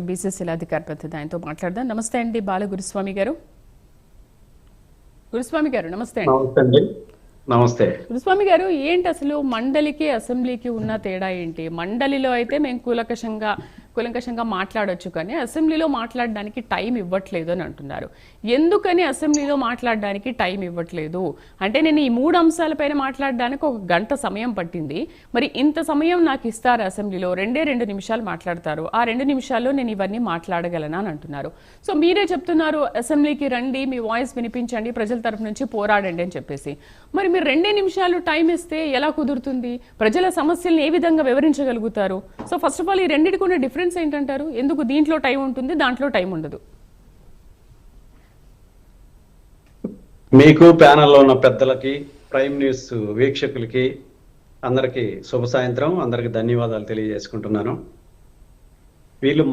బీసీసీల అధికార ప్రతినిధి ఆయనతో మాట్లాడదాం. నమస్తే అండి బాల గురుస్వామి గారు. గురుస్వామి గారు నమస్తే అండి. నమస్తే గురుస్వామి గారు, ఏంటి అసలు మండలికి అసెంబ్లీకి ఉన్న తేడా ఏంటి? మండలిలో అయితే మేము కూలంకషంగా మాట్లాడొచ్చు, కానీ అసెంబ్లీలో మాట్లాడడానికి టైం ఇవ్వట్లేదు అని అంటున్నారు. ఎందుకని అసెంబ్లీలో మాట్లాడడానికి టైం ఇవ్వట్లేదు అంటే, నేను ఈ 3 అంశాలపైన మాట్లాడడానికి 1 గంట సమయం పట్టింది, మరి ఇంత సమయం నాకు ఇస్తారు అసెంబ్లీలో, 2 నిమిషాలు మాట్లాడతారు, ఆ 2 నిమిషాల్లో నేను ఇవన్నీ మాట్లాడగలనా అని అంటున్నారు. సో మీరే చెప్తున్నారు అసెంబ్లీకి రండి, మీ వాయిస్ వినిపించండి, ప్రజల తరఫు నుంచి పోరాడండి అని చెప్పేసి. మరి మీరు 2 నిమిషాలు టైం ఇస్తే ఎలా కుదురుతుంది? ప్రజల సమస్యల్ని ఏ విధంగా వివరించగలుగుతారు? సో ఫస్ట్ ఆఫ్ ఆల్ ఈ రెండింటికి ఉన్న డిఫరెన్స్ ఏంటంటారు? ఎందుకు దీంట్లో టైం ఉంటుంది, దాంట్లో టైం ఉండదు? మీకు ప్యానెల్లో ఉన్న పెద్దలకి, ప్రైమ్ న్యూస్ వీక్షకులకి అందరికీ శుభ సాయంత్రం. అందరికి ధన్యవాదాలు తెలియజేసుకుంటున్నాను. వీళ్ళు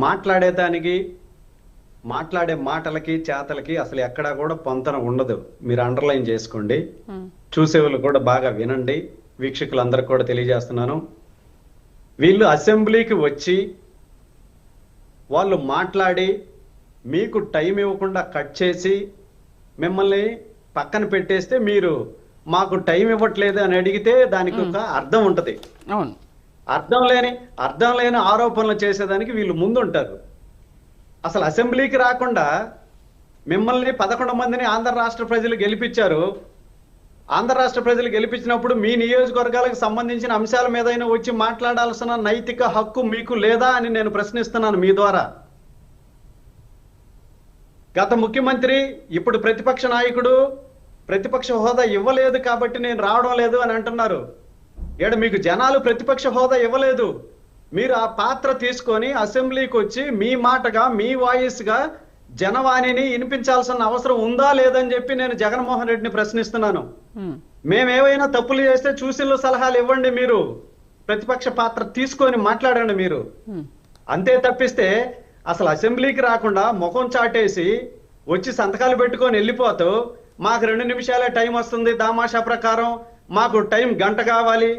మాట్లాడే మాటలకి చేతలకి అసలు ఎక్కడా కూడా పొంతన ఉండదు. మీరు అండర్లైన్ చేసుకోండి, చూసేవాళ్ళు కూడా బాగా వినండి. వీక్షకులందరికీ కూడా తెలియజేస్తున్నాను, వీళ్ళు అసెంబ్లీకి వచ్చి వాళ్ళు మాట్లాడి మీకు టైం ఇవ్వకుండా కట్ చేసి మిమ్మల్ని పక్కన పెట్టేస్తే, మీరు మాకు టైం ఇవ్వట్లేదు అని అడిగితే దానికి ఒక అర్థం ఉంటుంది. అర్థం లేని ఆరోపణలు చేసేదానికి వీళ్ళు ముందుంటారు. అసలు అసెంబ్లీకి రాకుండా మిమ్మల్ని 11 మందిని ఆంధ్ర రాష్ట్ర ప్రజలు గెలిపించారు. ఆంధ్ర రాష్ట్ర ప్రజలు గెలిపించినప్పుడు మీ నియోజకవర్గాలకు సంబంధించిన అంశాల మీదైనా వచ్చి మాట్లాడాల్సిన నైతిక హక్కు మీకు లేదా అని నేను ప్రశ్నిస్తున్నాను మీ ద్వారా. గత ముఖ్యమంత్రి, ఇప్పుడు ప్రతిపక్ష నాయకుడు ప్రతిపక్ష హోదా ఇవ్వలేదు కాబట్టి నేను రావడం లేదు అని అంటున్నారు. మీకు జనాలు ప్రతిపక్ష హోదా ఇవ్వలేదు. మీరు ఆ పాత్ర తీసుకొని అసెంబ్లీకి వచ్చి మీ మాటగా, మీ వాయిస్గా జనవాణిని వినిపించాల్సిన అవసరం ఉందా లేదని చెప్పి నేను జగన్మోహన్ రెడ్డిని ప్రశ్నిస్తున్నాను. మేమేమైనా తప్పులు చేస్తే చూసిల్లో సలహాలు ఇవ్వండి, మీరు ప్రతిపక్ష పాత్ర తీసుకొని మాట్లాడండి మీరు. అంతే తప్పిస్తే అసలు అసెంబ్లీకి రాకుండా ముఖం చాటేసి వచ్చి సంతకాలు పెట్టుకొని వెళ్ళిపోతూ మాకు 2 నిమిషాలే టైం వస్తుంది, దామాషా ప్రకారం మాకు టైం గంట కావాలి,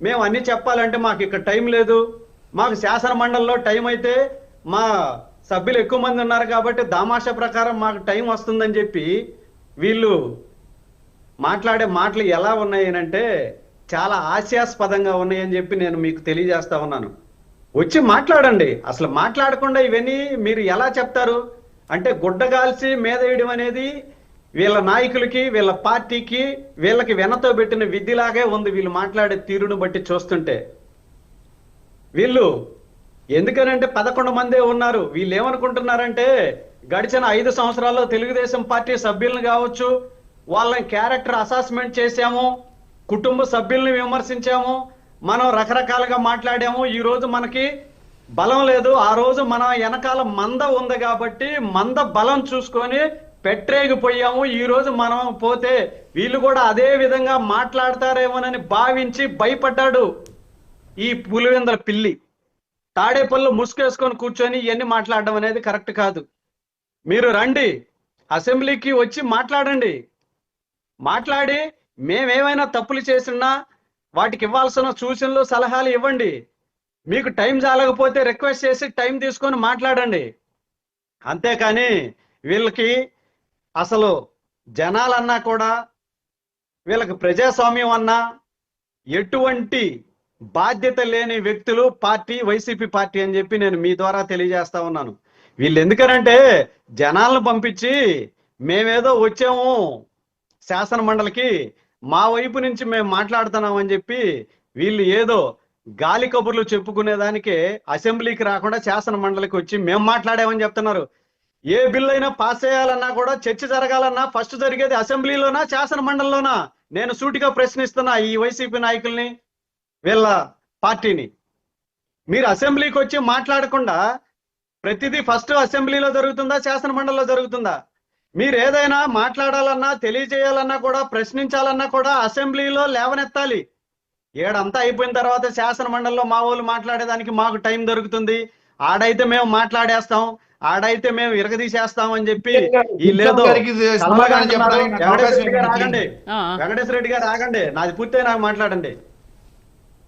మేము అన్ని చెప్పాలంటే మాకు ఇక్కడ టైం లేదు, మాకు శాసన మండలిలో టైం అయితే మా సభ్యులు ఎక్కువ మంది ఉన్నారు కాబట్టి దామాషా ప్రకారం మాకు టైం వస్తుందని చెప్పి వీళ్ళు మాట్లాడే మాటలు ఎలా ఉన్నాయనంటే చాలా హాస్యాస్పదంగా ఉన్నాయని చెప్పి నేను మీకు తెలియజేస్తా ఉన్నాను. వచ్చి మాట్లాడండి. అసలు మాట్లాడకుండా ఇవన్నీ మీరు ఎలా చెప్తారు అంటే, గుడ్డగాల్చి మీద వేయడం అనేది వీళ్ళ నాయకులకి, వీళ్ళ పార్టీకి, వీళ్ళకి వెనతో పెట్టిన విద్యలాగే ఉంది వీళ్ళు మాట్లాడే తీరును బట్టి చూస్తుంటే. వీళ్ళు ఎందుకనంటే 11 మందే ఉన్నారు. వీళ్ళు ఏమనుకుంటున్నారంటే, గడిచిన 5 సంవత్సరాల్లో తెలుగుదేశం పార్టీ సభ్యులను కావచ్చు, వాళ్ళని క్యారెక్టర్ అసెస్మెంట్ చేశాము, కుటుంబ సభ్యుల్ని విమర్శించాము, మనం రకరకాలుగా మాట్లాడాము. ఈ రోజు మనకి బలం లేదు, ఆ రోజు మన వెనకాల మంద ఉంది కాబట్టి మంద బలం చూసుకొని పెట్టరేగిపోయాము. ఈ రోజు మనం పోతే వీళ్ళు కూడా అదే విధంగా మాట్లాడతారేమోనని భావించి భయపడ్డాడు ఈ పులివెందుల పిల్లి. తాడేపల్లిలో ముసుకేసుకొని కూర్చొని ఇవన్నీ మాట్లాడడం అనేది కరెక్ట్ కాదు. మీరు రండి, అసెంబ్లీకి వచ్చి మాట్లాడండి. మాట్లాడి మేమేమైనా తప్పులు చేసినా వాటికి ఇవ్వాల్సిన సూచనలు, సలహాలు ఇవ్వండి. మీకు టైం చాలకపోతే రిక్వెస్ట్ చేసి టైం తీసుకొని మాట్లాడండి. అంతేకాని వీళ్ళకి అసలు జనాలన్నా కూడా, వీళ్ళకి ప్రజాస్వామ్యం అన్నా ఎటువంటి బాధ్యత లేని వ్యక్తులు పార్టీ వైసీపీ పార్టీ అని చెప్పి నేను మీ ద్వారా తెలియజేస్తా ఉన్నాను. వీళ్ళు ఎందుకనంటే జనాలను పంపించి మేమేదో వచ్చాము శాసన మండలికి, మా వైపు నుంచి మేము మాట్లాడుతున్నామని చెప్పి వీళ్ళు ఏదో గాలి కబుర్లు చెప్పుకునేదానికే అసెంబ్లీకి రాకుండా శాసన మండలికి వచ్చి మేము మాట్లాడామని చెప్తున్నారు. ఏ బిల్లు అయినా పాస్ చేయాలన్నా కూడా చర్చ జరగాలన్నా ఫస్ట్ జరిగేది అసెంబ్లీలోనా శాసన మండలిలోనా? నేను సూటిగా ప్రశ్నిస్తున్నా ఈ వైసీపీ నాయకుల్ని, వీళ్ళ పార్టీని. మీరు అసెంబ్లీకి వచ్చి మాట్లాడకుండా ప్రతిదీ ఫస్ట్ అసెంబ్లీలో జరుగుతుందా, శాసన మండలిలో జరుగుతుందా? మీరు ఏదైనా మాట్లాడాలన్నా, తెలియజేయాలన్నా కూడా, ప్రశ్నించాలన్నా కూడా అసెంబ్లీలో లేవనెత్తాలి. ఏడంతా అయిపోయిన తర్వాత శాసన మండలిలో మా వాళ్ళు మాట్లాడేదానికి మాకు టైం దొరుకుతుంది. ఆడైతే మేము మాట్లాడేస్తాం, ఆడైతే మేము ఇరగదీసేస్తాం అని చెప్పి వీళ్ళేదో వెంకటేశ్వర రెడ్డి గారు ఆగండి, నాది పూర్తి నాకు మాట్లాడండి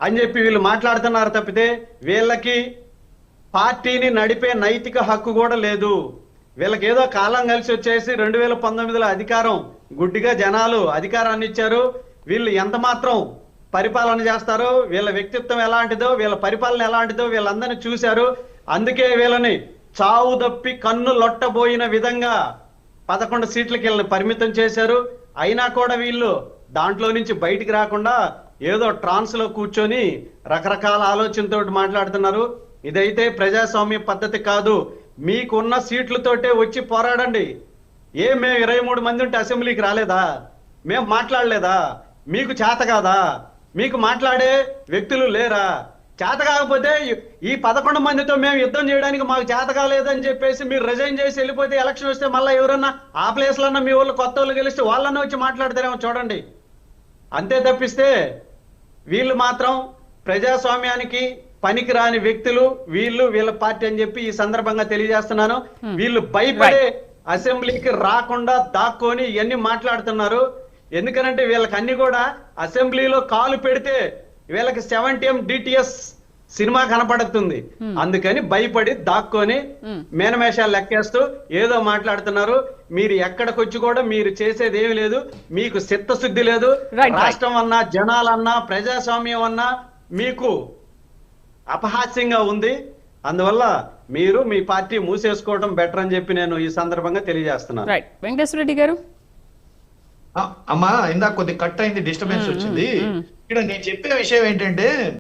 అని చెప్పి వీళ్ళు మాట్లాడుతున్నారు తప్పితే వీళ్ళకి పార్టీని నడిపే నైతిక హక్కు కూడా లేదు. వీళ్ళకి ఏదో కాలం కలిసి వచ్చేసి 2019లో అధికారం గుడ్డిగా జనాలు అధికారాన్ని ఇచ్చారు. వీళ్ళు ఎంత మాత్రం పరిపాలన చేస్తారో, వీళ్ళ వ్యక్తిత్వం ఎలాంటిదో, వీళ్ళ పరిపాలన ఎలాంటిదో వీళ్ళందరినీ చూశారు. అందుకే వీళ్ళని చావు దప్పి కన్ను లొట్టబోయిన విధంగా 11 సీట్లకి వీళ్ళని పరిమితం చేశారు. అయినా కూడా వీళ్ళు దాంట్లో నుంచి బయటికి రాకుండా ఏదో ట్రాన్స్ లో కూర్చొని రకరకాల ఆలోచనతో మాట్లాడుతున్నారు. ఇదైతే ప్రజాస్వామ్య పద్ధతి కాదు. మీకున్న సీట్లతోటే వచ్చి పోరాడండి. మేము 23 మంది ఉంటే అసెంబ్లీకి రాలేదా? మేము మాట్లాడలేదా? మీకు చేత కాదా? మీకు మాట్లాడే వ్యక్తులు లేరా? చేత కాకపోతే ఈ 11 మందితో మేము యుద్ధం చేయడానికి మాకు చేత కాలేదని చెప్పేసి మీరు రిజైన్ చేసి వెళ్ళిపోతే ఎలక్షన్ వస్తే మళ్ళీ ఎవరన్నా ఆ ప్లేస్లన్నా మీ వాళ్ళు కొత్త వాళ్ళు గెలిస్తే వాళ్ళన్నా వచ్చి మాట్లాడతారేమో చూడండి. అంతే తప్పిస్తే వీళ్ళు మాత్రం ప్రజాస్వామ్యానికి పనికిరాని వ్యక్తులు, వీళ్ళ పార్టీ అని చెప్పి ఈ సందర్భంగా తెలియజేస్తున్నాను. వీళ్ళు భయపడే అసెంబ్లీకి రాకుండా దాక్కొని ఇవన్నీ మాట్లాడుతున్నారు. ఎందుకనంటే వీళ్ళకి అన్ని కూడా అసెంబ్లీలో కాలు పెడితే వీళ్ళకి 70M DTS సినిమా కనపడుతుంది. అందుకని భయపడి దాక్కొని మేనమేషాలు లెక్కేస్తూ ఏదో మాట్లాడుతున్నారు. మీరు ఎక్కడికొచ్చి కూడా మీరు చేసేది ఏమీ లేదు. మీకు చిత్తశుద్ధి లేదు. రాష్ట్రం అన్నా, జనాలన్నా, ప్రజాస్వామ్యం అన్నా మీకు అపహాస్యంగా ఉంది. అందువల్ల మీరు మీ పార్టీ మూసేసుకోవడం బెటర్ అని చెప్పి నేను ఈ సందర్భంగా తెలియజేస్తున్నాను. రైట్, వెంకటేశ్వర రెడ్డి గారు. అమ్మా ఇందాక కొద్ది కట్ అయింది, డిస్టర్బెన్స్ వచ్చింది. ఇక్కడ నేను చెప్పే విషయం ఏంటంటే